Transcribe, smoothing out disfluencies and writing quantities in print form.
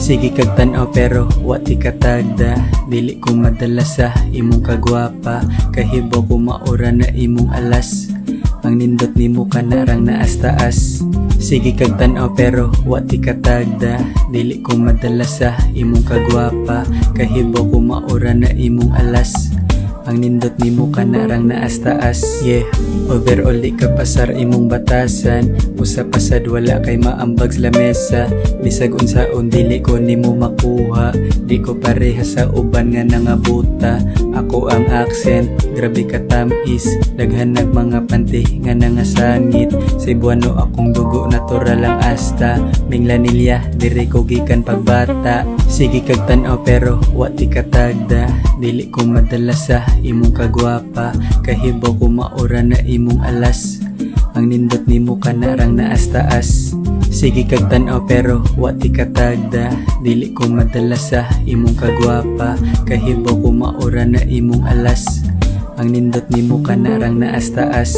Sige kag tan-aw pero wati katagda. Dili ko madala sa imong kagwapa. Kahibaw ko maura na imong alas. Ang nindot nimo kanarang naas taas. Sige kag tan-aw pero wati katagda. Dili ko madala sa imong kagwapa. Kahibaw ko maura na imong alas. Ang nindot nimo kanarang naas taas. Yeah, overall di ka pasar imong batasan. Usa pasad wala kay maambag sa lamesa. Bisag unsaon dili ko nimo makuha. Di ko pareha sa uban nga nangabuta. Ako ang accent, grabe ka tamis. Daghan nag mga panty nga nangasangit. Cebuano akong dugo, natural ang asta. Minglanilya, diri ko gikan pagbata. Sige kag tan-aw pero wati katagda. Dili ko madala sa imong kagwapa. Kahibaw ko maura na imong alas. Ang nindot nimo kanarang naas taas. Sige kag tan-aw pero wati katagda. Dili ko madala sa imong kagwapa. Kahibaw ko maura na imong alas. Ang nindot nimo kanarang naas taas.